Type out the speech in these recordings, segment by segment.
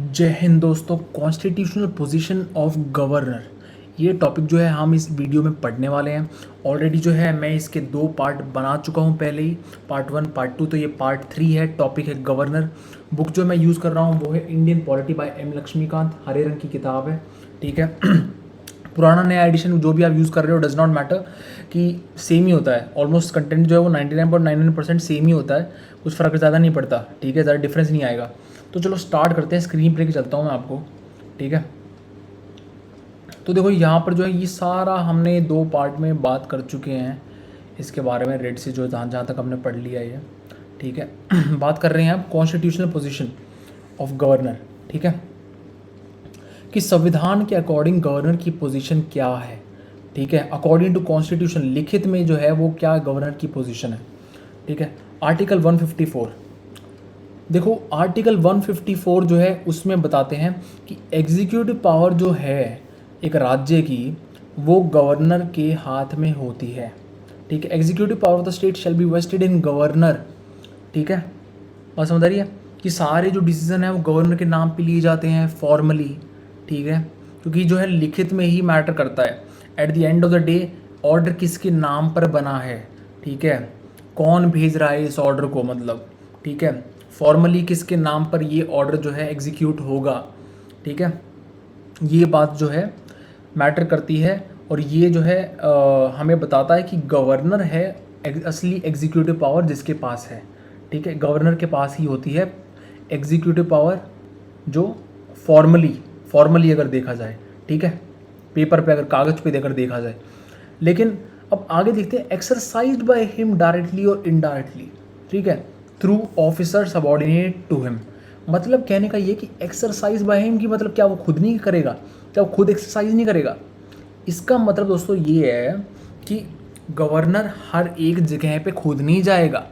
जय हिंद दोस्तों। Constitutional position of governor, ये टॉपिक जो है हम इस वीडियो में पढ़ने वाले हैं। ऑलरेडी जो है मैं इसके दो पार्ट बना चुका हूँ पहले ही, पार्ट 1 पार्ट 2, तो ये पार्ट 3 है। टॉपिक है गवर्नर। बुक जो मैं यूज़ कर रहा हूँ वो है Indian polity by M Laxmikanth, हरे रंग की किताब है। ठीक है। पुराना नया एडिशन जो भी आप यूज़ कर रहे हो डज़ नॉट मैटर, कि सेम ही होता है। ऑलमोस्ट कंटेंट जो है वो 99.99% सेम ही होता है, कुछ फ़र्क ज़्यादा नहीं पड़ता। ठीक है, ज़्यादा डिफरेंस नहीं आएगा। तो चलो स्टार्ट करते हैं। स्क्रीन पे लेके चलता हूँ मैं आपको। ठीक है, तो देखो यहाँ पर जो है ये सारा हमने दो पार्ट में बात कर चुके हैं इसके बारे में। रेड से जो जहाँ जहाँ तक हमने पढ़ लिया ये। ठीक है। बात कर रहे हैं आप कॉन्स्टिट्यूशनल पोजीशन ऑफ गवर्नर। ठीक है, कि संविधान के अकॉर्डिंग गवर्नर की पोजीशन क्या है। ठीक है, अकॉर्डिंग टू कॉन्स्टिट्यूशन, लिखित में जो है वो क्या गवर्नर की पोजीशन है। ठीक है, आर्टिकल 154। देखो आर्टिकल 154 जो है उसमें बताते हैं कि एग्जीक्यूटिव पावर जो है एक राज्य की वो गवर्नर के हाथ में होती है। ठीक है, executive power of the state shall be vested in governor. ठीक है, बात समझ आ रही है कि सारे जो डिसीजन है वो गवर्नर के नाम पे लिए जाते हैं फॉर्मली। ठीक है, क्योंकि जो है लिखित में ही मैटर करता है। At the end of the day order किसके नाम पर बना है। ठीक है, कौन भेज रहा है इस ऑर्डर को, मतलब ठीक है, फॉर्मली किसके नाम पर ये ऑर्डर जो है एग्जीक्यूट होगा। ठीक है, ये बात जो है मैटर करती है। और ये जो है हमें बताता है कि गवर्नर है असली एग्जीक्यूटिव पावर जिसके पास है। ठीक है, गवर्नर के पास ही होती है एग्जीक्यूटिव पावर, जो फॉर्मली अगर देखा जाए। ठीक है, पेपर पे अगर कागज़ पे देकर देखा जाए। लेकिन अब आगे देखते हैं, एक्सरसाइज्ड बाय हिम डायरेक्टली और इनडायरेक्टली। ठीक है, through officer subordinate to him. मतलब कहने का ये कि एक्सरसाइज बाय हिम की मतलब क्या वो खुद नहीं करेगा, क्या वो खुद एक्सरसाइज नहीं करेगा। इसका मतलब दोस्तों ये है कि गवर्नर हर एक जगह पे खुद नहीं जाएगा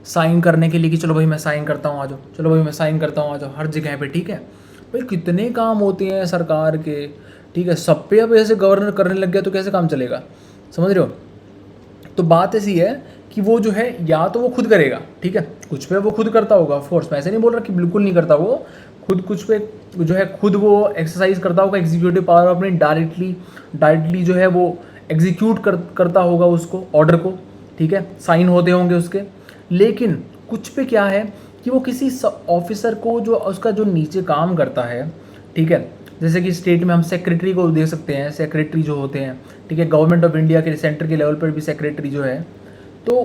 साइन करने के लिए कि चलो भाई मैं साइन करता हूँ आ जाओ, चलो भाई मैं साइन करता हूँ आ जाओ, हर जगह पे। ठीक है भाई, कितने काम होते हैं सरकार के। ठीक है, सब पे अब ऐसे गवर्नर करने लग गया तो कैसे काम चलेगा, समझ रहे हो। तो बात ऐसी है कि वो जो है या तो वो खुद करेगा। ठीक है, कुछ पे वो खुद करता होगा ऑफकोर्स, मैं ऐसे नहीं बोल रहा कि बिल्कुल नहीं करता। वो खुद कुछ पे जो है खुद वो एक्सरसाइज करता होगा एग्जीक्यूटिव पावर अपने, डायरेक्टली जो है वो एग्जीक्यूट करता होगा उसको, ऑर्डर को। ठीक है, साइन होते होंगे उसके। लेकिन कुछ पे क्या है कि वो किसी ऑफिसर को जो उसका जो नीचे काम करता है। ठीक है, जैसे कि स्टेट में हम सेक्रेटरी को देख सकते हैं, सेक्रेटरी जो होते हैं। ठीक है, गवर्नमेंट ऑफ इंडिया के सेंटर के लेवल पर भी सेक्रेटरी जो है। तो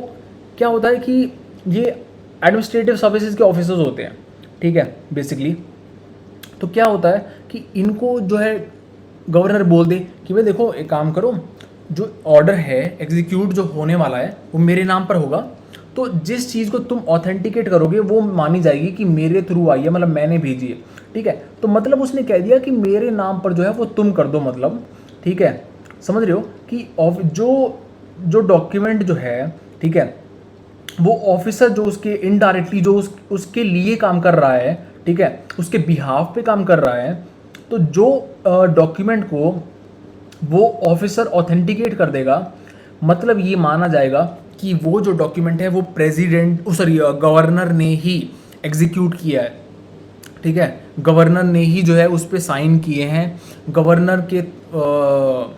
क्या होता है कि ये एडमिनिस्ट्रेटिव सर्विसेज के ऑफिसर्स होते हैं। ठीक है, बेसिकली तो क्या होता है कि इनको जो है गवर्नर बोल दे कि भाई देखो एक काम करो, जो ऑर्डर है एग्जीक्यूट जो होने वाला है वो मेरे नाम पर होगा, तो जिस चीज़ को तुम ऑथेंटिकेट करोगे वो मानी जाएगी कि मेरे थ्रू आई है, मतलब मैंने भेजी है। ठीक है, तो मतलब उसने कह दिया कि मेरे नाम पर जो है वो तुम कर दो, मतलब ठीक है, समझ रहे हो कि जो डॉक्यूमेंट जो है, ठीक है, वो ऑफिसर जो उसके इनडायरेक्टली जो उसके लिए काम कर रहा है, ठीक है, उसके बिहाफ पे काम कर रहा है, तो जो डॉक्यूमेंट को वो ऑफिसर ऑथेंटिकेट कर देगा, मतलब ये माना जाएगा कि वो जो डॉक्यूमेंट है वो प्रेसिडेंट सॉरी गवर्नर ने ही एग्जीक्यूट किया है। ठीक है, गवर्नर ने ही जो है उस पर साइन किए हैं। गवर्नर के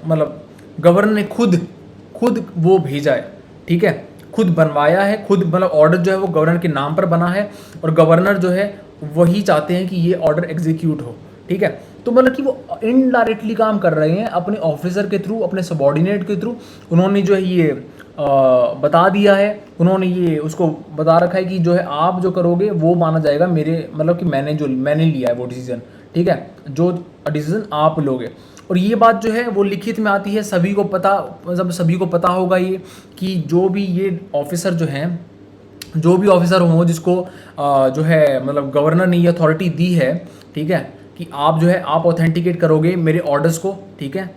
मतलब गवर्नर ने खुद वो भेजा है। ठीक है, खुद बनवाया है, खुद मतलब ऑर्डर जो है वो गवर्नर के नाम पर बना है, और गवर्नर जो है वही चाहते हैं कि ये ऑर्डर एग्जीक्यूट हो। ठीक है, तो मतलब कि वो इनडायरेक्टली काम कर रहे हैं अपने ऑफिसर के थ्रू, अपने सबॉर्डिनेट के थ्रू। उन्होंने जो है ये बता दिया है, उन्होंने ये उसको बता रखा है कि जो है आप जो करोगे वो माना जाएगा मेरे, मतलब कि मैंने लिया है वो डिसीजन। ठीक है, जो डिसीजन आप लोगे। और ये बात जो है वो लिखित में आती है, सभी को पता, मतलब सभी को पता होगा ये कि जो भी ये ऑफिसर जो हैं, जो भी ऑफिसर हो जिसको जो है मतलब गवर्नर ने ये अथॉरिटी दी है। ठीक है, कि आप जो है आप ऑथेंटिकेट करोगे मेरे ऑर्डर्स को। ठीक है,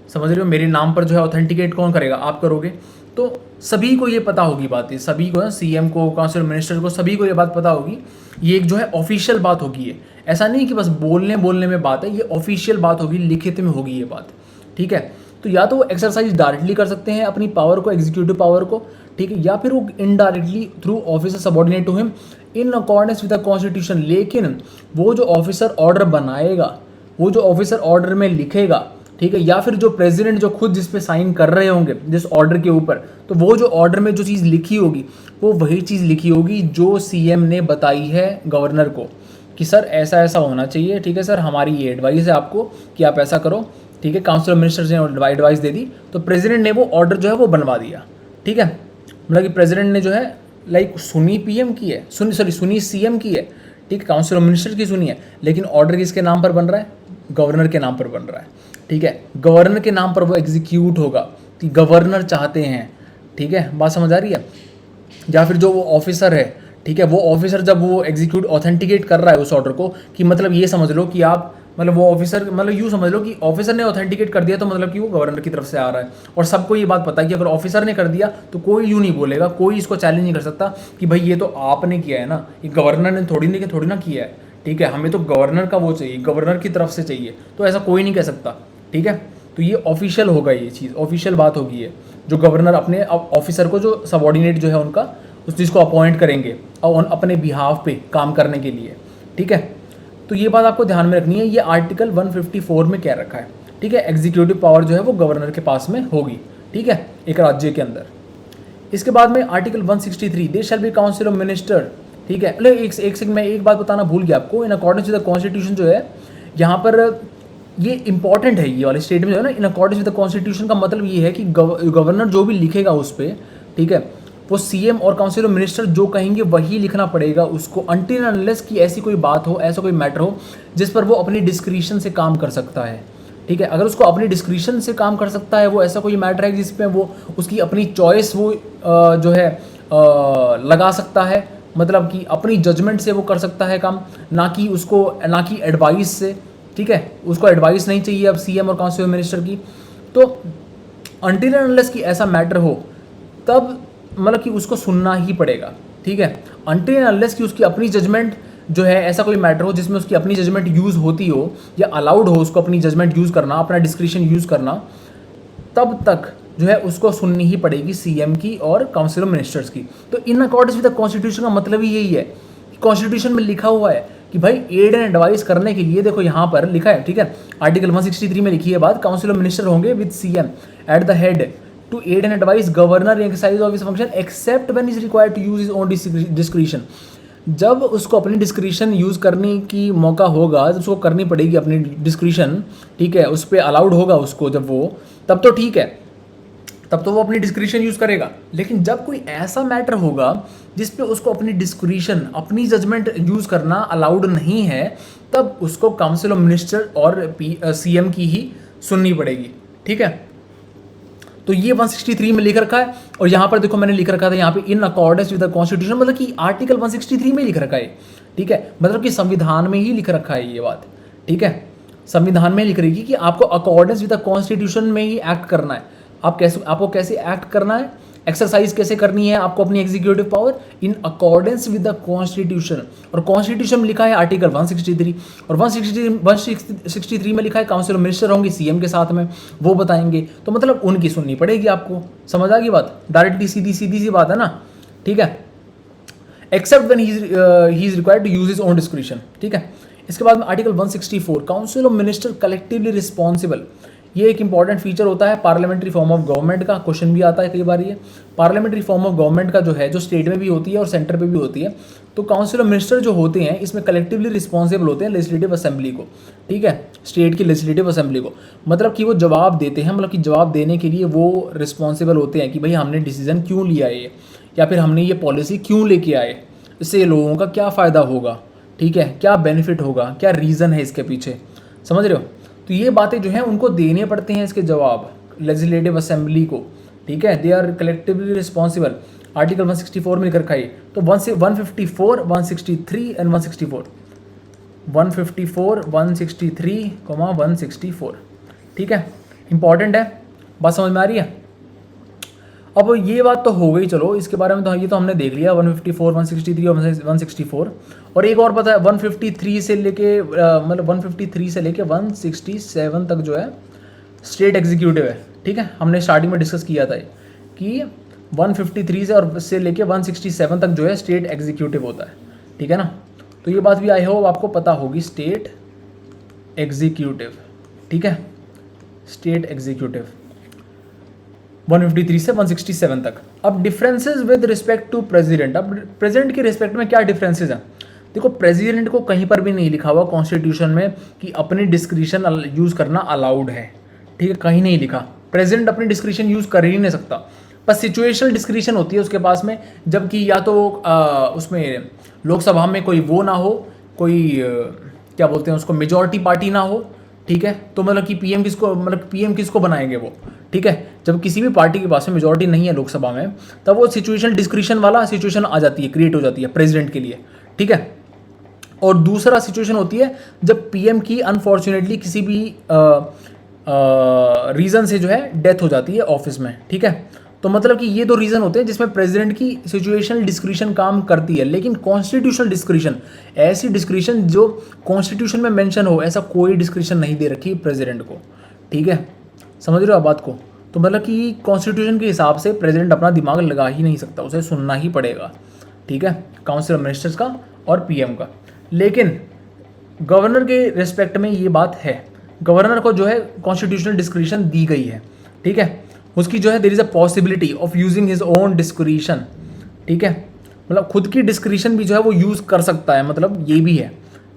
समझ रहे हो, मेरे नाम पर जो है ऑथेंटिकेट कौन करेगा, आप करोगे। तो सभी को ये पता होगी बात, ये सभी को, सीएम को, काउंसिल मिनिस्टर को, सभी को ये बात पता होगी। ये एक जो है ऑफिशियल बात होगी ये, ऐसा नहीं कि बस बोलने में बात है, ये ऑफिशियल बात होगी, लिखित में होगी ये बात। ठीक है, तो या तो वो एक्सरसाइज डायरेक्टली कर सकते हैं अपनी पावर को, एग्जीक्यूटिव पावर को। ठीक है, या फिर वो indirectly through officer subordinate to him in accordance with the constitution. लेकिन वो जो ऑफिसर ऑर्डर बनाएगा, वो जो ऑफिसर ऑर्डर में लिखेगा, ठीक है, या फिर जो प्रेसिडेंट जो खुद जिस पे साइन कर रहे होंगे जिस ऑर्डर के ऊपर, तो वो जो ऑर्डर में जो चीज़ लिखी होगी वो वही चीज़ लिखी होगी जो सीएम ने बताई है गवर्नर को कि सर ऐसा ऐसा होना चाहिए, ठीक है सर, हमारी ये एडवाइस है आपको कि आप ऐसा करो, ठीक है। काउंसिल ऑफ मिनिस्टर्स ने एडवाइस दे दी, तो प्रेसिडेंट ने वो ऑर्डर जो है वो बनवा दिया, ठीक है। मतलब कि प्रेसिडेंट ने जो है लाइक सुनी पीएम की है, सुनी सीएम की है, ठीक है, काउंसिल ऑफ मिनिस्टर की सुनी है, लेकिन ऑर्डर किसके नाम पर बन रहा है? गवर्नर के नाम पर बन रहा है, ठीक है। गवर्नर के नाम पर वो एग्जीक्यूट होगा कि गवर्नर चाहते हैं, ठीक है, बात समझ आ रही है। या फिर जो वो ऑफिसर है, ठीक है, वो ऑफिसर जब वो एग्जीक्यूट ऑथेंटिकेट कर रहा है उस ऑर्डर को, कि मतलब ये समझ लो कि आप मतलब वो ऑफिसर, मतलब यूँ समझ लो कि ऑफिसर ने ऑथेंटिकेट कर दिया तो मतलब कि वो गवर्नर की तरफ से आ रहा है। और सबको ये बात पता है कि अगर ऑफिसर ने कर दिया तो कोई यूँ नहीं बोलेगा, कोई इसको चैलेंज नहीं कर सकता कि भाई ये तो आपने किया है ना, ये गवर्नर ने थोड़ी ना किया है, ठीक है, हमें तो गवर्नर का वो चाहिए, गवर्नर की तरफ से चाहिए, तो ऐसा कोई नहीं कह सकता, ठीक है। तो ये ऑफिशियल होगा, ये चीज़ ऑफिशियल बात होगी, ये जो गवर्नर अपने ऑफिसर को जो सबॉर्डिनेट जो है उनका उस चीज़ को अपॉइंट करेंगे और अपने बिहाफ पे काम करने के लिए, ठीक है। तो ये बात आपको ध्यान में रखनी है, ये आर्टिकल 154 में कह रखा है, ठीक है। एग्जीक्यूटिव पावर जो है वो गवर्नर के पास में होगी, ठीक है, एक राज्य के अंदर। इसके बाद में article 163, they shall be council of minister, ठीक है। एक सेकंड मैं एक बात बताना भूल गया आपको, इन अकॉर्डेंस विद द कॉन्स्टिट्यूशन जो है यहाँ पर ये इंपॉर्टेंट है, ये वाले स्टेटमेंट जो है ना, इन अकॉर्डेंस विद द कॉन्स्टिट्यूशन का मतलब ये है कि गवर्नर जो भी लिखेगा उस पर, ठीक है, वो सीएम और काउंसिल ऑफ मिनिस्टर जो कहेंगे वही लिखना पड़ेगा उसको, अनटिल अनलेस कि ऐसी कोई बात हो, ऐसा कोई मैटर हो जिस पर वो अपनी डिस्क्रिशन से काम कर सकता है, ठीक है। अगर उसको अपनी डिस्क्रिशन से काम कर सकता है, वो ऐसा कोई मैटर है जिस पे वो उसकी अपनी चॉइस वो जो है लगा सकता है, मतलब कि अपनी जजमेंट से वो कर सकता है काम, ना कि एडवाइस से, ठीक है। उसको एडवाइस नहीं चाहिए अब सीएम और काउंसिल ऑफ मिनिस्टर की। तो अनटिल अनलेस कि ऐसा मैटर हो तब मतलब कि उसको सुनना ही पड़ेगा, ठीक है। अनटिल अनलेस कि उसकी अपनी जजमेंट जो है, ऐसा कोई मैटर हो जिसमें उसकी अपनी जजमेंट यूज़ होती हो या अलाउड हो उसको अपनी जजमेंट यूज़ करना, अपना डिस्क्रिशन यूज़ करना, तब तक जो है उसको सुननी ही पड़ेगी सीएम की और काउंसिल ऑफ मिनिस्टर्स की। तो इन अकॉर्डेंस विद द कॉन्स्टिट्यूशन का मतलब ही यही है कि कॉन्स्टिट्यूशन में लिखा हुआ है कि भाई एड एंड एडवाइस करने के लिए, देखो यहाँ पर लिखा है, ठीक है, आर्टिकल 163 में लिखी है बात, काउंसिल ऑफ मिनिस्टर होंगे with CM at the head to aid and advise governor exercise of his function except when is required to use his own discretion. जब उसको अपनी डिस्क्रिशन यूज़ करने की मौका होगा, जब उसको करनी पड़ेगी अपनी डिस्क्रिशन, ठीक है, उस पर अलाउड होगा उसको जब वो, तब तो ठीक है, तब तो वो अपनी डिस्क्रिशन यूज़ करेगा। लेकिन जब कोई ऐसा मैटर होगा जिस पे उसको अपनी डिस्क्रिशन, अपनी जजमेंट यूज़ करना अलाउड नहीं है, तब उसको काउंसिल ऑफ मिनिस्टर और सीएम की ही सुननी पड़ेगी, ठीक है। तो ये 163 में लिख रखा है, और यहाँ पर देखो मैंने लिख रखा था यहाँ पे इन अकॉर्डेंस विद द कॉन्स्टिट्यूशन, मतलब कि आर्टिकल 163 में लिख रखा है, ठीक है, मतलब कि संविधान में ही लिख रखा है ये बात, ठीक है। संविधान में लिख रही है कि आपको अकॉर्डेंस विद द कॉन्स्टिट्यूशन में ही एक्ट करना है। आपको कैसे एक्ट करना है, एक्सरसाइज कैसे करनी है आपको अपनी executive power, in accordance with the constitution. और कॉन्स्टिट्यूशन में लिखा है आर्टिकल 163, और 163 में लिखा है काउंसिल ऑफ मिनिस्टर होंगे सीएम के साथ में, वो बताएंगे, तो मतलब उनकी सुननी पड़ेगी आपको। समझ आ गई बात, डायरेक्टली सीधी सी बात है ना, ठीक है। Except when he is required to use his own discretion, ठीक है। इसके बाद में article 164, council of minister collectively responsible. ये एक इंपॉर्टेंट फीचर होता है पार्लियामेंट्री फॉर्म ऑफ गवर्नमेंट का, क्वेश्चन भी आता है कई बार। ये पार्लियामेंट्री फॉर्म ऑफ गवर्नमेंट का जो है, जो स्टेट में भी होती है और सेंटर पे भी होती है, तो काउंसिल ऑफ मिनिस्टर जो होते हैं इसमें कलेक्टिवली रिस्पॉन्सिबल होते हैं लेजिस्लेटिव असेंबली को, ठीक है, स्टेट की लेजिस्लेटिव असेंबली को, मतलब कि वो जवाब देते हैं, मतलब कि जवाब देने के लिए वो रिस्पॉन्सिबल होते हैं कि भाई हमने डिसीजन क्यों लिया है, या फिर हमने ये पॉलिसी क्यों लेके आए, इससे लोगों का क्या फ़ायदा होगा, ठीक है, क्या बेनिफिट होगा, क्या रीज़न है इसके पीछे, समझ रहे हो। तो ये बातें जो हैं उनको देने पड़ते हैं इसके जवाब लेजिस्लेटिव असेंबली को, ठीक है, they are collectively responsible. Article 164 में लिख रखा है, तो 154, 163 एंड 164, 154, 163, 164, ठीक है, इंपॉर्टेंट है, बात समझ में आ रही है। अब ये बात तो हो गई, चलो इसके बारे में तो ये तो हमने देख लिया 154, 163 और 164। और एक और पता है 153 से लेके मतलब 153 से लेके 167 तक जो है स्टेट एग्जीक्यूटिव है, ठीक है। हमने स्टार्टिंग में डिस्कस किया था कि 153 से लेके 167 तक जो है स्टेट एग्जीक्यूटिव होता है, ठीक है ना। तो ये बात भी आई होप आपको पता होगी, स्टेट एग्जीक्यूटिव, ठीक है, स्टेट एग्जीक्यूटिव 153 से 167 तक। अब differences with respect to president, अब प्रेसिडेंट के रिस्पेक्ट में क्या डिफरेंसेस हैं। देखो प्रेसिडेंट को कहीं पर भी नहीं लिखा हुआ कॉन्स्टिट्यूशन में कि अपनी डिस्क्रिशन यूज़ करना अलाउड है, ठीक है, कहीं नहीं लिखा। प्रेसिडेंट अपनी डिस्क्रिशन यूज़ कर ही नहीं सकता, बस सिचुएशनल डिस्क्रिशन होती है उसके पास में, जबकि या तो उसमें लोकसभा में कोई वो ना हो, कोई क्या बोलते हैं उसको, मेजॉरिटी पार्टी ना हो, ठीक है, तो मतलब कि पीएम किसको बनाएंगे वो, ठीक है। जब किसी भी पार्टी के पास में मेजॉरिटी नहीं है लोकसभा में, तब वो सिचुएशनल डिस्क्रिशन वाला सिचुएशन आ जाती है, क्रिएट हो जाती है प्रेसिडेंट के लिए, ठीक है। और दूसरा सिचुएशन होती है जब पीएम की अनफॉर्चुनेटली किसी भी रीज़न से जो है डेथ हो जाती है ऑफिस में, ठीक है। तो मतलब कि ये दो रीज़न होते हैं जिसमें प्रेसिडेंट की सिचुएशनल डिस्क्रिशन काम करती है। लेकिन कॉन्स्टिट्यूशनल डिस्क्रिशन, ऐसी डिस्क्रिशन जो कॉन्स्टिट्यूशन में मेंशन हो, ऐसा कोई डिस्क्रिशन नहीं दे रखी प्रेसिडेंट को, ठीक है, समझ रहे हो आप बात को। तो मतलब कि कॉन्स्टिट्यूशन के हिसाब से प्रेसिडेंट अपना दिमाग लगा ही नहीं सकता, उसे सुनना ही पड़ेगा, ठीक है, काउंसिल ऑफ मिनिस्टर्स का और पीएम का। लेकिन गवर्नर के रिस्पेक्ट में ये बात है, गवर्नर को जो है कॉन्स्टिट्यूशनल डिस्क्रिशन दी गई है, ठीक है, उसकी जो है there is a possibility of using his own discretion, ठीक है, मतलब खुद की डिस्क्रिशन भी जो है वो यूज़ कर सकता है, मतलब ये भी है,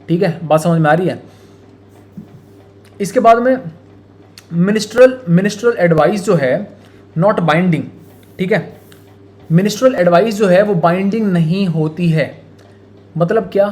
ठीक है, बात समझ में आ रही है। इसके बाद में मिनिस्ट्रल एडवाइस जो है नॉट बाइंडिंग, ठीक है, मिनिस्ट्रल एडवाइस जो है वो बाइंडिंग नहीं होती है। मतलब क्या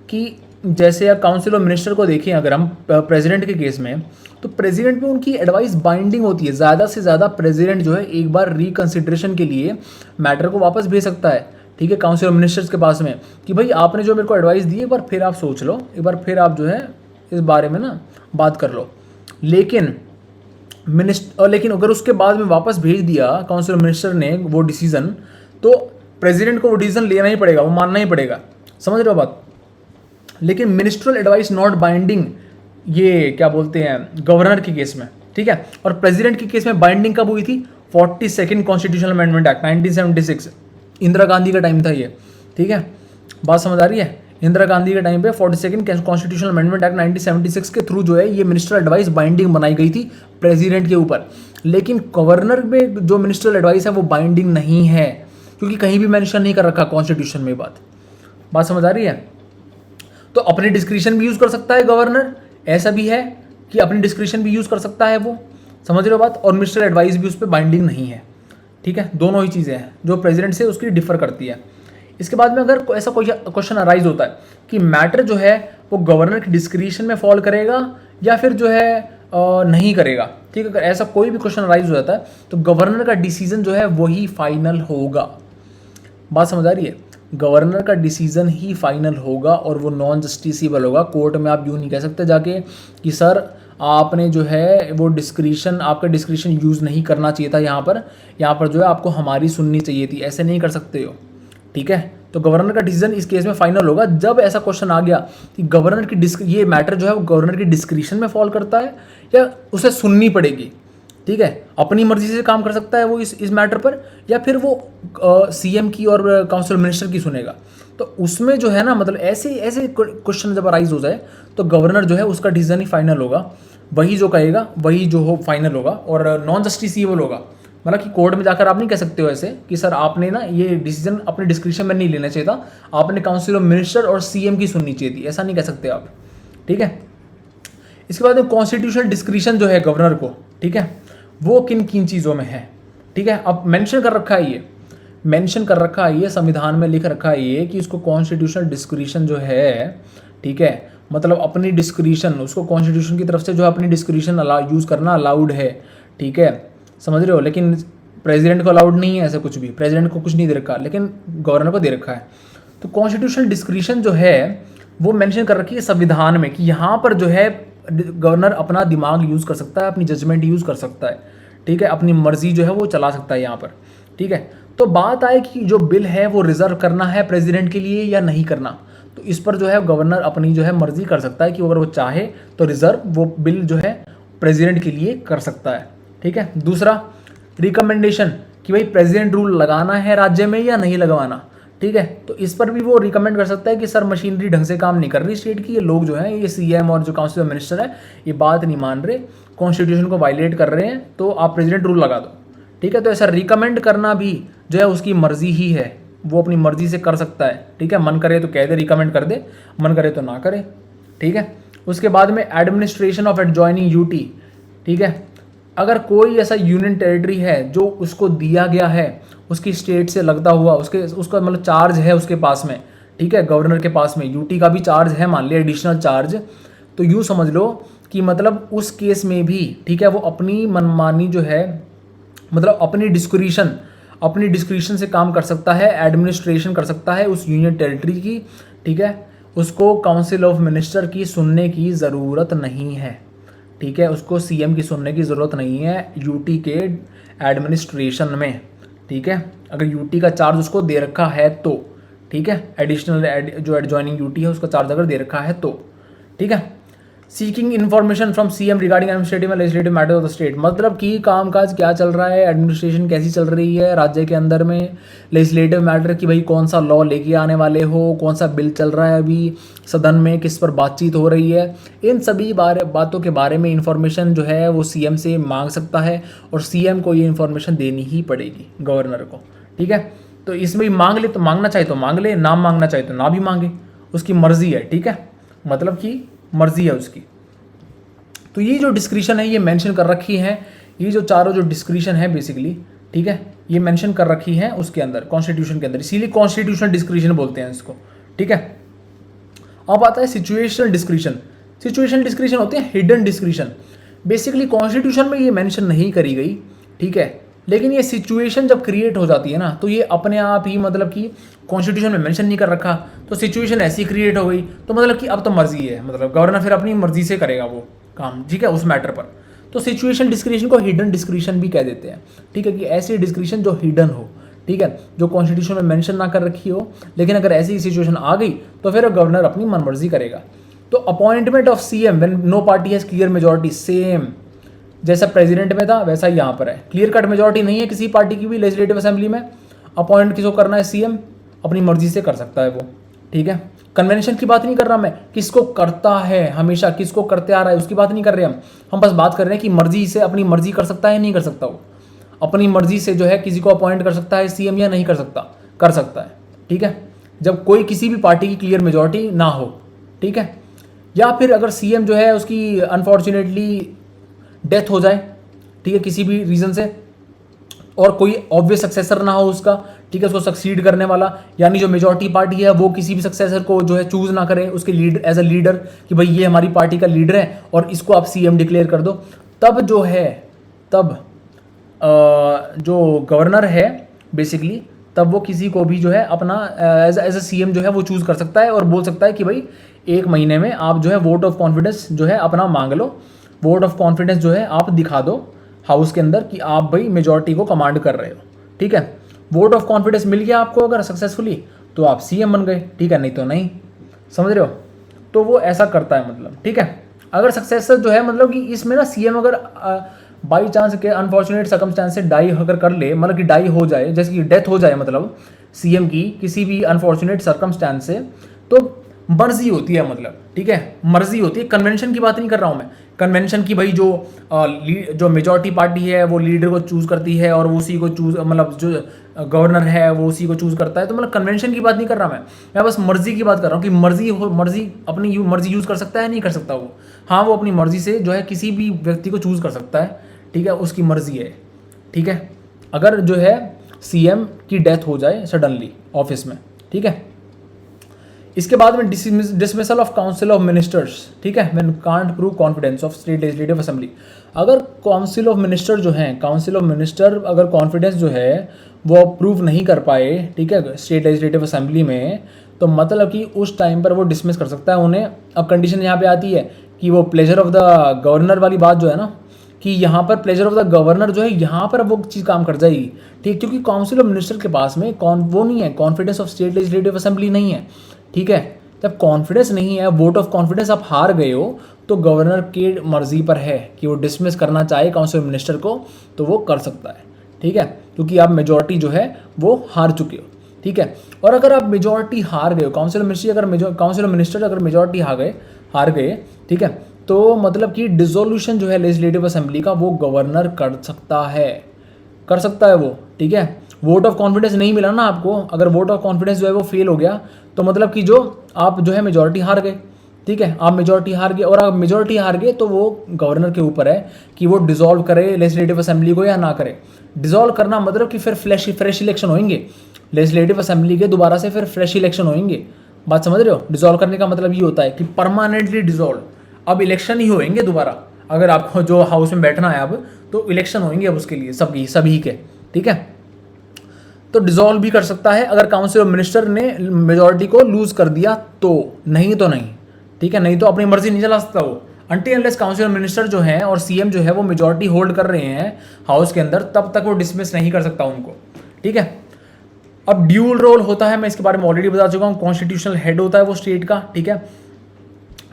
कि जैसे या काउंसिल ऑफ मिनिस्टर को देखें अगर हम प्रेसिडेंट के केस में, तो प्रेसिडेंट में उनकी एडवाइस बाइंडिंग होती है। ज़्यादा से ज़्यादा प्रेसिडेंट जो है एक बार रिकंसिडरेशन के लिए मैटर को वापस भेज सकता है, ठीक है, काउंसिल ऑफ मिनिस्टर्स के पास में, कि भाई आपने जो मेरे को एडवाइस दी एक बार फिर आप सोच लो, एक बार फिर आप जो है इस बारे में ना बात कर लो। लेकिन लेकिन अगर उसके बाद में वापस भेज दिया काउंसिल ऑफ मिनिस्टर ने वो डिसीजन, तो प्रेसिडेंट को वो डिसीजन लेना ही पड़ेगा, वो मानना ही पड़ेगा, समझ रहे हो बात। लेकिन मिनिस्ट्रल एडवाइस नॉट बाइंडिंग, ये क्या बोलते हैं गवर्नर के केस में, ठीक है। और प्रेसिडेंट के केस में बाइंडिंग कब हुई थी, 42nd constitutional amendment act 1976, Indira Gandhi का टाइम था ये, ठीक है, बात समझ आ रही है। इंदिरा गांधी के टाइम पे 42nd कॉन्स्टिट्यूशनल अमेंडमेंट एक्ट 1976 के थ्रू जो है ये मिनिस्ट्रल एडवाइस बाइंडिंग बनाई गई थी प्रेसिडेंट के ऊपर। लेकिन गवर्नर में जो मिनिस्ट्रल एडवाइस है वो बाइंडिंग नहीं है, क्योंकि कहीं भी मेंशन नहीं कर रखा कॉन्स्टिट्यूशन में। बात समझ आ रही है। तो अपनी डिस्क्रिशन भी यूज़ कर सकता है गवर्नर, ऐसा भी है कि अपनी डिस्क्रिशन भी यूज़ कर सकता है वो, समझ रहे हो बात। और मिनिस्ट्रल एडवाइस भी उस पर बाइंडिंग नहीं है, ठीक है, दोनों ही चीज़ें हैं जो प्रेसिडेंट से उसकी डिफर करती है। इसके बाद में अगर ऐसा कोई क्वेश्चन अराइज होता है कि मैटर जो है वो गवर्नर की डिस्क्रिशन में फॉल करेगा या फिर जो है नहीं करेगा, ठीक है, अगर ऐसा कोई भी क्वेश्चन अराइज हो जाता है तो गवर्नर का डिसीजन जो है वही फाइनल होगा। बात समझ आ रही है, गवर्नर का डिसीजन ही फाइनल होगा और वो नॉन जस्टिसेबल होगा। कोर्ट में आप यूँ नहीं कह सकते जाके कि सर आपने जो है वो डिस्क्रिशन, आपका डिस्क्रिशन यूज़ नहीं करना चाहिए था, यहाँ पर जो है आपको हमारी सुननी चाहिए थी, ऐसे नहीं कर सकते हो, ठीक है। तो गवर्नर का डिसीजन इस केस में फाइनल होगा जब ऐसा क्वेश्चन आ गया कि गवर्नर की ये मैटर जो है वो गवर्नर की डिस्क्रिशन में फॉल करता है या उसे सुननी पड़ेगी, ठीक है, अपनी मर्जी से काम कर सकता है वो इस मैटर पर, या फिर वो सीएम की और काउंसिल मिनिस्टर की सुनेगा। तो उसमें जो है ना, मतलब ऐसे क्वेश्चन जब अराइज हो जाए तो गवर्नर जो है उसका डिसीजन ही फाइनल होगा, वही जो कहेगा वही जो हो फाइनल होगा और नॉन जस्टिसेबल होगा। मतलब कि कोर्ट में जाकर आप नहीं कह सकते हो ऐसे कि सर आपने ना ये डिसीजन अपने डिस्क्रिप्शन में नहीं लेना चाहिए था, आपने काउंसिल ऑफ मिनिस्टर और सीएम की सुननी चाहिए थी, ऐसा नहीं कह सकते आप, ठीक है। इसके बाद में कॉन्स्टिट्यूशनल डिस्क्रिप्शन जो है गवर्नर को, ठीक है, वो किन किन चीज़ों में है, ठीक है। अब मेंशन कर रखा है ये संविधान में लिख रखा है ये कि उसको कॉन्स्टिट्यूशनल डिस्क्रिप्शन जो है, ठीक है, मतलब अपनी डिस्क्रिप्शन, उसको कॉन्स्टिट्यूशन की तरफ से जो है अपनी डिस्क्रिप्शन यूज़ करना अलाउड है, ठीक है, समझ रहे हो। लेकिन प्रेसिडेंट को अलाउड नहीं है ऐसा कुछ भी, प्रेसिडेंट को कुछ नहीं दे रखा, लेकिन गवर्नर को दे रखा है। तो कॉन्स्टिट्यूशनल डिस्क्रिप्शन जो है वो मेंशन कर रखी है संविधान में कि यहाँ पर जो है गवर्नर अपना दिमाग यूज़ कर सकता है, अपनी जजमेंट यूज़ कर सकता है, ठीक है, अपनी मर्जी जो है वो चला सकता है यहाँ पर, ठीक है। तो बात आए कि जो बिल है वो रिजर्व करना है प्रेसिडेंट के लिए या नहीं करना, तो इस पर जो है गवर्नर अपनी जो है मर्जी कर सकता है कि अगर वो चाहे तो रिजर्व वो बिल जो है प्रेसिडेंट के लिए कर सकता है, ठीक है। दूसरा रिकमेंडेशन कि भाई प्रेसिडेंट रूल लगाना है राज्य में या नहीं लगवाना, ठीक है। तो इस पर भी वो रिकमेंड कर सकता है कि सर मशीनरी ढंग से काम नहीं कर रही स्टेट की, ये लोग जो हैं, ये सीएम और जो काउंसिल ऑफ मिनिस्टर है, ये बात नहीं मान रहे, कॉन्स्टिट्यूशन को वायलेट कर रहे हैं, तो आप प्रेसिडेंट रूल लगा दो, ठीक है। तो ऐसा रिकमेंड करना भी जो है उसकी मर्जी ही है, वो अपनी मर्जी से कर सकता है, ठीक है। मन करे तो कह दे रिकमेंड कर दे, मन करे तो ना करे, ठीक है। उसके बाद में एडमिनिस्ट्रेशन ऑफ एडजॉइनिंग यूटी, ठीक है। अगर कोई ऐसा यूनियन टेरिटरी है जो उसको दिया गया है उसकी स्टेट से लगता हुआ, उसका मतलब चार्ज है उसके पास में, ठीक है, गवर्नर के पास में यूटी का भी चार्ज है, मान लिया एडिशनल चार्ज, तो यूँ समझ लो कि मतलब उस केस में भी, ठीक है, वो अपनी मनमानी जो है, मतलब अपनी डिस्क्रिशन से काम कर सकता है, एडमिनिस्ट्रेशन कर सकता है उस यूनियन टेरिटरी की, ठीक है। उसको काउंसिल ऑफ मिनिस्टर की सुनने की ज़रूरत नहीं है, ठीक है, उसको सीएम की सुनने की ज़रूरत नहीं है यूटी के एडमिनिस्ट्रेशन में, ठीक है। अगर यूटी का चार्ज उसको दे रखा है तो, ठीक है, एडिशनल जो एडजॉइनिंग यूटी है उसका चार्ज अगर दे रखा है तो, ठीक है। Seeking information from CM regarding administrative and legislative matter of the state, मतलब कि कामकाज क्या चल रहा है, एडमिनिस्ट्रेशन कैसी चल रही है राज्य के अंदर में, लेजिस्लेटिव मैटर कि भाई कौन सा लॉ लेके आने वाले हो, कौन सा बिल चल रहा है अभी सदन में, किस पर बातचीत हो रही है, इन सभी बातों के बारे में इंफॉर्मेशन जो है वो सीएम से मांग सकता है, और सीएम को ये इन्फॉर्मेशन देनी ही पड़ेगी गवर्नर को, ठीक है। तो इसमें भी मांग ले तो मांगना चाहे तो मांग ले, ना मांगना चाहे तो ना भी मांगे, उसकी मर्जी है, ठीक है, मतलब कि मर्जी है उसकी। तो ये जो डिस्क्रिशन है ये मेंशन कर रखी है, ये जो चारों जो डिस्क्रिशन है बेसिकली, ठीक है, ये मेंशन कर रखी है उसके अंदर, कॉन्स्टिट्यूशन के अंदर, इसीलिए कॉन्स्टिट्यूशनल डिस्क्रिशन बोलते हैं इसको, ठीक है। अब आता है सिचुएशनल डिस्क्रिशन। सिचुएशनल डिस्क्रिशन होते हैं हिडन डिस्क्रिशन, बेसिकली कॉन्स्टिट्यूशन में ये मेंशन नहीं करी गई, ठीक है, लेकिन ये सिचुएशन जब क्रिएट हो जाती है ना, तो ये अपने आप ही, मतलब कि कॉन्स्टिट्यूशन में मेंशन नहीं कर रखा तो सिचुएशन ऐसी क्रिएट हो गई, तो मतलब कि अब तो मर्जी है, मतलब गवर्नर फिर अपनी मर्जी से करेगा वो काम, ठीक है, उस मैटर पर। तो सिचुएशन डिस्क्रिशन को हिडन डिस्क्रिशन भी कह देते हैं, ठीक है, कि ऐसी डिस्क्रिशन जो हिडन हो, ठीक है, जो कॉन्स्टिट्यूशन में मेंशन ना कर रखी हो, लेकिन अगर ऐसी सिचुएशन आ गई तो फिर गवर्नर अपनी मनमर्जी करेगा। तो appointment of CM when no party has clear majority, same जैसा प्रेसिडेंट में था वैसा ही यहाँ पर है, क्लियर कट मेजॉरिटी नहीं है किसी पार्टी की भी लेजिस्लेटिव असेंबली में, अपॉइंट किसको करना है, सीएम अपनी मर्जी से कर सकता है वो, ठीक है। कन्वेंशन की बात नहीं कर रहा मैं, किसको करता है, हमेशा किसको करते आ रहा है उसकी बात नहीं कर रहे हम बस बात कर रहे हैं कि मर्जी से, अपनी मर्जी कर सकता है नहीं कर सकता, वो अपनी मर्जी से जो है किसी को अपॉइंट कर सकता है सीएम या नहीं कर सकता, कर सकता है, ठीक है, जब कोई किसी भी पार्टी की क्लियर मेजॉरिटी ना हो, ठीक है। या फिर अगर सीएम जो है उसकी अनफॉर्चुनेटली डेथ हो जाए, ठीक है, किसी भी रीज़न से, और कोई ऑब्वियस सक्सेसर ना हो उसका, ठीक है, उसको सक्सीड करने वाला, यानी जो मेजॉरिटी पार्टी है वो किसी भी सक्सेसर को जो है चूज ना करे उसके लीडर एज अ लीडर, कि भाई ये हमारी पार्टी का लीडर है और इसको आप सीएम डिक्लेयर कर दो, तब जो है, तब जो गवर्नर है बेसिकली, तब वो किसी को भी जो है अपना एज अ सीएम जो है वो चूज़ कर सकता है और बोल सकता है कि भाई 1 महीने में आप जो है वोट ऑफ कॉन्फिडेंस जो है अपना मांग लो, वोट ऑफ कॉन्फिडेंस जो है आप दिखा दो हाउस के अंदर कि आप भाई मेजॉरिटी को कमांड कर रहे हो, ठीक है। वोट ऑफ कॉन्फिडेंस मिल गया आपको अगर सक्सेसफुली तो आप सीएम बन गए, ठीक है, नहीं तो नहीं, समझ रहे हो। तो वो ऐसा करता है, मतलब, ठीक है। अगर सक्सेसर जो है, मतलब कि इसमें ना सीएम अगर बाई चांस के अनफॉर्चुनेट सर्कमस्टांस से डाई अगर कर ले, मतलब कि डाई हो जाए, जैसे कि डेथ हो जाए, मतलब सीएम की किसी भी अनफॉर्चुनेट सर्कमस्टांस से, तो मर्जी होती है, मतलब, ठीक है, मर्जी होती है, कन्वेंशन की बात नहीं कर रहा हूँ मैं, कन्वेंशन की भाई जो मेजॉरिटी पार्टी है वो लीडर को चूज़ करती है और वो उसी को चूज़, मतलब जो गवर्नर है वो उसी को चूज़ करता है, तो मतलब कन्वेंशन की बात नहीं कर रहा मैं बस मर्जी की बात कर रहा हूँ कि मर्जी अपनी मर्जी यूज़ कर सकता है नहीं कर सकता वो, हाँ वो अपनी मर्जी से जो है किसी भी व्यक्ति को चूज़ कर सकता है, ठीक है, उसकी मर्जी है, ठीक है। अगर जो है सीएम की डेथ हो जाए सडनली ऑफिस में, ठीक है। इसके बाद में dismissal of council of ministers, ठीक है, when can't prove confidence of state legislative assembly. अगर काउंसिल ऑफ मिनिस्टर जो हैं, काउंसिल ऑफ मिनिस्टर अगर कॉन्फिडेंस जो है वो प्रूव नहीं कर पाए, ठीक है, स्टेट लेजिस्लेटिव असेंबली में, तो मतलब कि उस टाइम पर वो डिसमिस कर सकता है उन्हें। अब कंडीशन यहाँ पे आती है कि वो प्लेजर ऑफ द गवर्नर वाली बात जो है ना, कि यहाँ पर प्लेजर ऑफ द गवर्नर जो है यहाँ पर वो चीज़ काम कर जाएगी, ठीक, क्योंकि काउंसिल ऑफ मिनिस्टर के पास में वो नहीं है, confidence of state legislative assembly नहीं है, ठीक है। जब कॉन्फिडेंस नहीं है, वोट ऑफ कॉन्फिडेंस आप हार गए हो, तो गवर्नर की मर्जी पर है कि वो डिसमिस करना चाहे काउंसिल ऑफ मिनिस्टर को तो वो कर सकता है, ठीक है, क्योंकि आप मेजॉरिटी जो है वो हार चुके हो। ठीक है। और अगर आप मेजॉरिटी हार गए, काउंसिल मिनिस्टर अगर मेजॉरिटी हार गए, ठीक है, तो मतलब कि डिसोल्यूशन जो है लेजिस्लेटिव असेंबली का वो गवर्नर कर सकता है वो, ठीक है। वोट ऑफ कॉन्फिडेंस नहीं मिला ना आपको, अगर वोट ऑफ कॉन्फिडेंस जो है वो फेल हो गया, तो मतलब कि जो आप जो है मेजॉरिटी हार गए, ठीक है, आप मेजॉरिटी हार गए, और आप मेजॉरिटी हार गए तो वो गवर्नर के ऊपर है कि वो डिसॉल्व करे लेजिस्लेटिव असेंबली को या ना करे। डिसॉल्व करना मतलब कि फिर फ्रेश इलेक्शन होंगे लेजिस्लेटिव असेंबली के, दोबारा से फिर फ्रेश इलेक्शन होंगे। बात समझ रहे हो? डिसॉल्व करने का मतलब ये होता है कि परमानेंटली डिसॉल्व, अब इलेक्शन ही होंगे दोबारा। अगर आपको जो हाउस में बैठना है अब, तो इलेक्शन होंगे अब उसके लिए सभी के, ठीक है। तो डिसॉल्व भी कर सकता है अगर काउंसिल ऑफ मिनिस्टर ने मेजॉरिटी को लूज कर दिया तो, नहीं तो नहीं, ठीक है। नहीं तो अपनी मर्जी नहीं चला सकता वो, until unless council of minister जो है और सीएम जो है वो मेजॉरिटी होल्ड कर रहे हैं हाउस के अंदर, तब तक वो डिसमिस नहीं कर सकता उनको, ठीक है। अब ड्यूल रोल होता है, मैं इसके बारे में ऑलरेडी बता चुका हूँ। कॉन्स्टिट्यूशनल हेड होता है वो स्टेट का, ठीक है,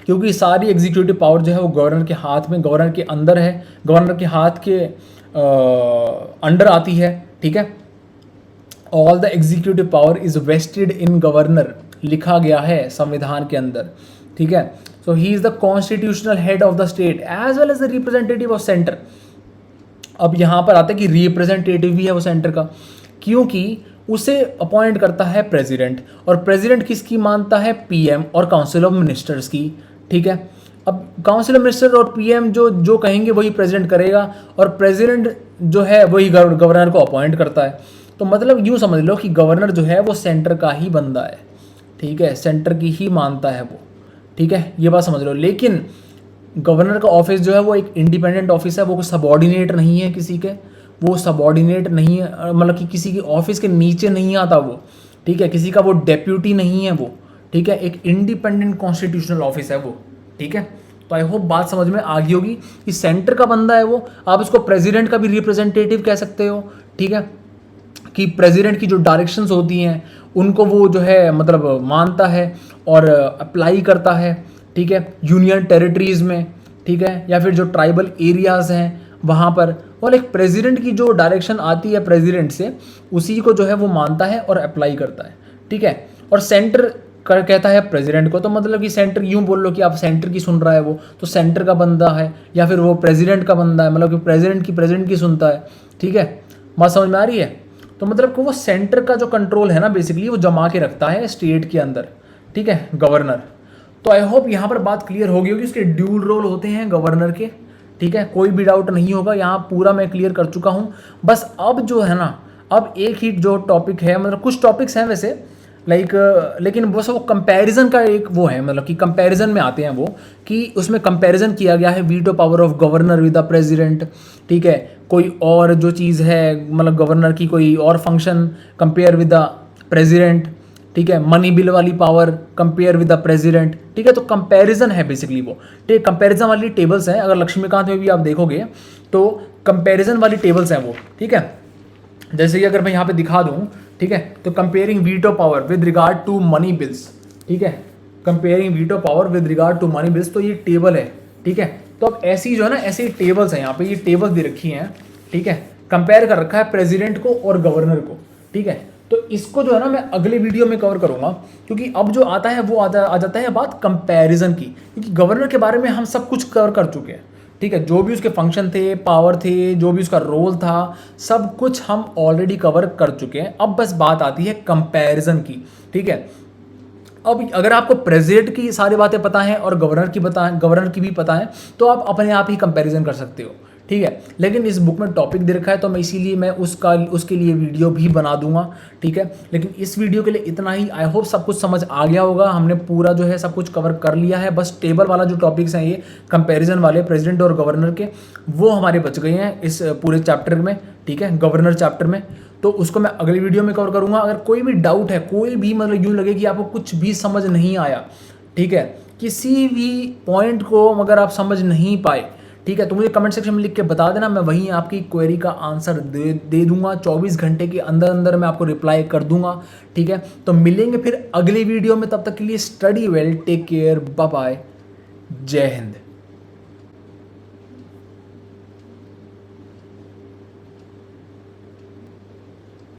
क्योंकि सारी एग्जीक्यूटिव पावर जो है वो गवर्नर के हाथ में, गवर्नर के अंदर है, गवर्नर के हाथ के अंडर आती है, ठीक है। All the executive power is vested in governor, लिखा गया है संविधान के अंदर, ठीक है। So he is the constitutional head of the state as well as the representative of centre. अब यहाँ पर आता है कि रिप्रेजेंटेटिव भी है वो सेंटर का, क्योंकि उसे अपॉइंट करता है प्रेसिडेंट, और प्रेसिडेंट किसकी मानता है? पीएम और काउंसिल ऑफ मिनिस्टर्स की, ठीक है। अब काउंसिल ऑफ मिनिस्टर और पीएम जो कहेंगे वही प्रेसिडेंट करेगा, और प्रेसिडेंट जो है वही गवर्नर को अपॉइंट करता है। तो मतलब यूँ समझ लो कि गवर्नर जो है वो सेंटर का ही बंदा है, ठीक है, सेंटर की ही मानता है वो, ठीक है, ये बात समझ लो। लेकिन गवर्नर का ऑफिस जो है वो एक इंडिपेंडेंट ऑफिस है, वो सबॉर्डिनेट नहीं है किसी के, वो सबॉर्डिनेट नहीं है, मतलब कि किसी की ऑफिस के नीचे नहीं आता वो, ठीक है, किसी का वो डेप्यूटी नहीं है वो, ठीक है, एक इंडिपेंडेंट कॉन्स्टिट्यूशनल ऑफिस है वो, ठीक है। तो आई होप बात समझ में आ गई होगी कि सेंटर का बंदा है वो। आप इसको प्रेसिडेंट का भी रिप्रेजेंटेटिव कह सकते हो, ठीक है, कि प्रेसिडेंट की जो डायरेक्शंस होती हैं उनको वो जो है मतलब मानता है और अप्लाई करता है, ठीक है, यूनियन टेरिटरीज में, ठीक है, या फिर जो ट्राइबल एरियाज हैं वहाँ पर, और एक प्रेसिडेंट की जो डायरेक्शन आती है प्रेसिडेंट से, उसी को जो है वो मानता है और अप्लाई करता है, ठीक है। और सेंटर कहता है प्रेसिडेंट को, तो मतलब कि सेंटर, यूँ बोल लो कि आप सेंटर की सुन रहा है वो, तो सेंटर का बंदा है, या फिर वो प्रेसिडेंट का बंदा है, मतलब कि प्रेसिडेंट की सुनता है, ठीक है। बात समझ में आ रही है? तो मतलब कि वो सेंटर का जो कंट्रोल है ना बेसिकली वो जमा के रखता है स्टेट के अंदर, ठीक है, गवर्नर। तो आई होप यहाँ पर बात क्लियर होगी होगी। उसके ड्यूल रोल होते हैं गवर्नर के, ठीक है, कोई भी डाउट नहीं होगा, यहाँ पूरा मैं क्लियर कर चुका हूँ। बस अब जो है ना, अब एक ही जो टॉपिक है, मतलब कुछ टॉपिक्स हैं वैसे लेकिन बस वो कंपैरिजन का एक वो है, मतलब कि कंपैरिजन में आते हैं वो, कि उसमें कंपैरिजन किया गया है veto power of governor with the president, ठीक है, कोई और जो चीज़ है, मतलब गवर्नर की कोई और function compare with the president, ठीक है, मनी बिल वाली power compare with the president, ठीक है। तो कंपैरिजन है बेसिकली वो, ठीक, कंपैरिजन वाली टेबल्स हैं। अगर लक्ष्मीकांत में भी आप देखोगे तो कंपैरिजन वाली टेबल्स हैं वो, ठीक है। जैसे कि अगर मैं यहाँ पे दिखा दूँ, ठीक है, तो comparing veto power with regard to money bills, ठीक है, comparing veto power with regard to money bills, तो ये टेबल है, ठीक है। तो अब ऐसी जो है ना, ऐसी टेबल्स हैं यहाँ पे, ये टेबल्स दे रखी हैं, ठीक है, कंपेयर कर रखा है प्रेसिडेंट को और गवर्नर को, ठीक है। तो इसको जो है ना मैं अगले वीडियो में कवर करूँगा, क्योंकि अब जो आता है वो आ जाता है बात कंपैरिजन की, क्योंकि गवर्नर के बारे में हम सब कुछ कवर कर चुके हैं, ठीक है, जो भी उसके फंक्शन थे, पावर थे, जो भी उसका रोल था, सब कुछ हम ऑलरेडी कवर कर चुके हैं। अब बस बात आती है कंपैरिजन की, ठीक है। अब अगर आपको प्रेसिडेंट की सारी बातें पता हैं और गवर्नर की भी पता है, तो आप अपने आप ही कंपैरिजन कर सकते हो, ठीक है। लेकिन इस बुक में टॉपिक दे रखा है, तो मैं इसीलिए मैं उसके लिए वीडियो भी बना दूंगा, ठीक है। लेकिन इस वीडियो के लिए इतना ही। आई होप सब कुछ समझ आ गया होगा, हमने पूरा जो है सब कुछ कवर कर लिया है। बस टेबल वाला जो टॉपिक्स हैं ये कंपैरिजन वाले प्रेसिडेंट और गवर्नर के, वो हमारे बच गए हैं इस पूरे चैप्टर में, ठीक है, गवर्नर चैप्टर में। तो उसको मैं अगली वीडियो में कवर करूँगा। अगर कोई भी डाउट है, कोई भी मतलब यूँ लगे कि आपको कुछ भी समझ नहीं आया, ठीक है, किसी भी पॉइंट को अगर आप समझ नहीं पाए, ठीक है, तो मुझे कमेंट सेक्शन में लिख के बता देना, मैं वहीं आपकी क्वेरी का आंसर दे दूंगा। 24 घंटे के अंदर अंदर मैं आपको रिप्लाई कर दूंगा, ठीक है। तो मिलेंगे फिर अगली वीडियो में, तब तक के लिए study well, take care, bye bye, जय हिंद।